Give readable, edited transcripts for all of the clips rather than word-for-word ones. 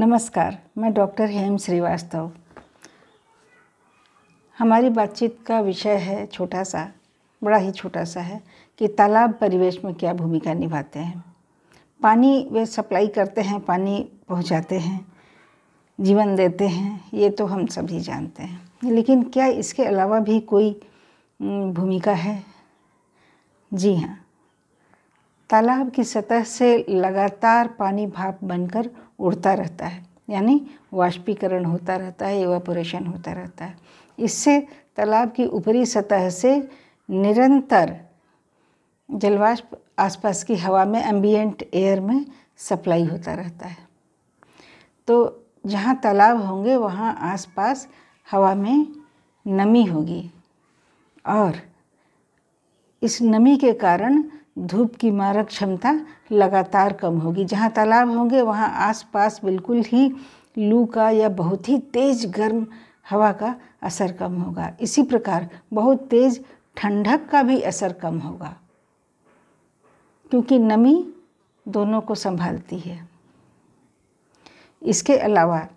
नमस्कार, मैं डॉक्टर हेम श्रीवास्तव। हमारी बातचीत का विषय है छोटा सा, बड़ा ही छोटा सा है कि तालाब परिवेश में क्या भूमिका निभाते हैं। पानी वे सप्लाई करते हैं, पानी पहुंचाते हैं, जीवन देते हैं, ये तो हम सभी जानते हैं। लेकिन क्या इसके अलावा भी कोई भूमिका है? जी हाँ, तालाब की सतह से लगातार पानी भाप बनकर उड़ता रहता है, यानी वाष्पीकरण होता रहता है, इवापोरेशन होता रहता है। इससे तालाब की ऊपरी सतह से निरंतर जलवाष्प आसपास की हवा में, एम्बिएंट एयर में सप्लाई होता रहता है। तो जहाँ तालाब होंगे वहाँ आसपास हवा में नमी होगी और इस नमी के कारण धूप की मारक क्षमता लगातार कम होगी। जहाँ तालाब होंगे वहाँ आसपास बिल्कुल ही लू का या बहुत ही तेज़ गर्म हवा का असर कम होगा। इसी प्रकार बहुत तेज़ ठंडक का भी असर कम होगा, क्योंकि नमी दोनों को संभालती है। इसके अलावा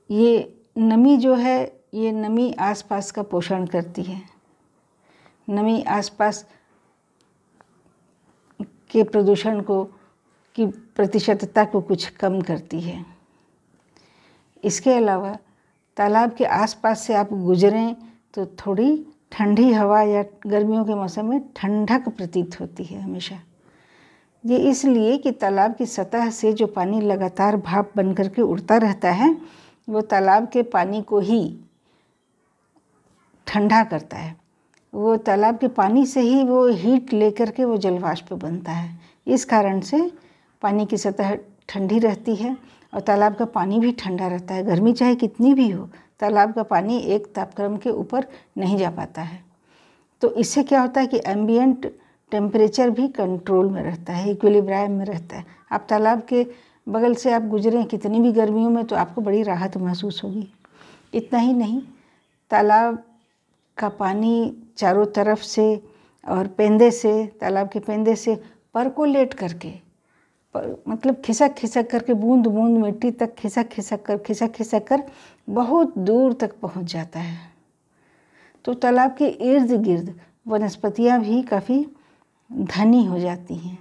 ये नमी जो है, ये नमी आसपास का पोषण करती है। नमी आसपास के प्रदूषण की प्रतिशतता को कुछ कम करती है। इसके अलावा तालाब के आसपास से आप गुजरें तो थोड़ी ठंडी हवा या गर्मियों के मौसम में ठंडक प्रतीत होती है हमेशा। ये इसलिए कि तालाब की सतह से जो पानी लगातार भाप बन करके उड़ता रहता है, वो तालाब के पानी को ही ठंडा करता है। वो तालाब के पानी से ही वो हीट लेकर के वो जलवाष्प बनता है। इस कारण से पानी की सतह ठंडी रहती है और तालाब का पानी भी ठंडा रहता है। गर्मी चाहे कितनी भी हो, तालाब का पानी एक तापक्रम के ऊपर नहीं जा पाता है। तो इससे क्या होता है कि एम्बिएंट टेम्परेचर भी कंट्रोल में रहता है, इक्विलिब्रियम में रहता है। आप तालाब के बगल से आप गुजरें कितनी भी गर्मियों में, तो आपको बड़ी राहत महसूस होगी। इतना ही नहीं, तालाब का पानी चारों तरफ से और पेंदे से, तालाब के पेंदे से परकोलेट करके, मतलब खिसक खिसक करके, बूंद बूंद मिट्टी तक खिसक खिसक कर बहुत दूर तक पहुंच जाता है। तो तालाब के इर्द गिर्द वनस्पतियां भी काफ़ी धनी हो जाती हैं।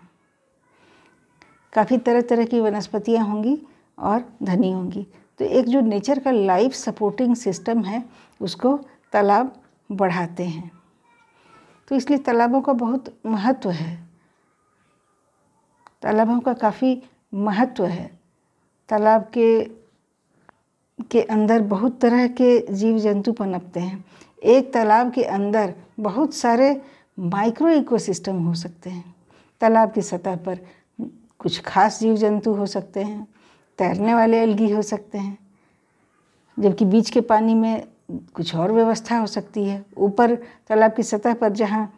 काफ़ी तरह तरह की वनस्पतियां होंगी और धनी होंगी। तो एक जो नेचर का लाइफ सपोर्टिंग सिस्टम है, उसको तालाब बढ़ाते हैं। तो इसलिए तालाबों का बहुत महत्व है। तालाबों का काफ़ी महत्व है। तालाब के अंदर बहुत तरह के जीव जंतु पनपते हैं। एक तालाब के अंदर बहुत सारे माइक्रो इकोसिस्टम हो सकते हैं। तालाब की सतह पर कुछ खास जीव जंतु हो सकते हैं, तैरने वाले एल्गी हो सकते हैं, जबकि बीच के पानी में कुछ और व्यवस्था हो सकती है। ऊपर तालाब की सतह पर जहाँ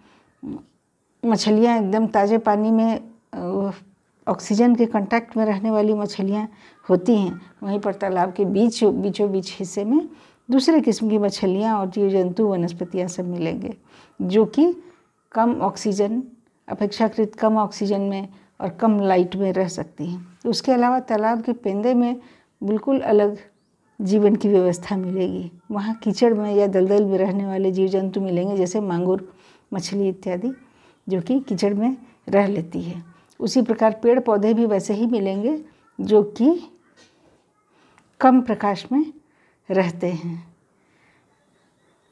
मछलियाँ एकदम ताज़े पानी में ऑक्सीजन के कांटेक्ट में रहने वाली मछलियाँ होती हैं, वहीं पर तालाब के बीचों बीच हिस्से में दूसरे किस्म की मछलियाँ और जीव जंतु, वनस्पतियाँ सब मिलेंगे, जो कि कम ऑक्सीजन, अपेक्षाकृत कम ऑक्सीजन में और कम लाइट में रह सकती हैं। उसके अलावा तालाब के पेंदे में बिल्कुल अलग जीवन की व्यवस्था मिलेगी। वहाँ कीचड़ में या दलदल में रहने वाले जीव जंतु मिलेंगे, जैसे मांगुर मछली इत्यादि, जो कि कीचड़ में रह लेती है। उसी प्रकार पेड़ पौधे भी वैसे ही मिलेंगे, जो कि कम प्रकाश में रहते हैं।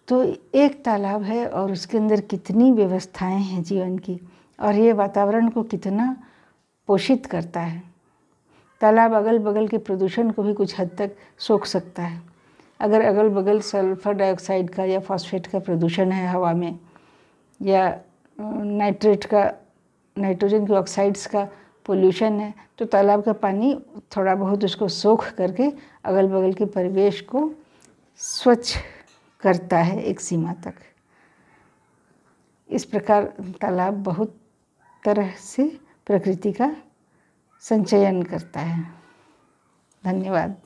तो एक तालाब है और उसके अंदर कितनी व्यवस्थाएं हैं जीवन की, और ये वातावरण को कितना पोषित करता है। तालाब अगल बगल के प्रदूषण को भी कुछ हद तक सोख सकता है। अगर अगल बगल सल्फर डाइऑक्साइड का या फॉस्फेट का प्रदूषण है हवा में, या नाइट्रोजन के ऑक्साइड्स का पोल्यूशन है, तो तालाब का पानी थोड़ा बहुत उसको सोख करके अगल बगल के परिवेश को स्वच्छ करता है एक सीमा तक। इस प्रकार तालाब बहुत तरह से प्रकृति का संचयन करता है। धन्यवाद।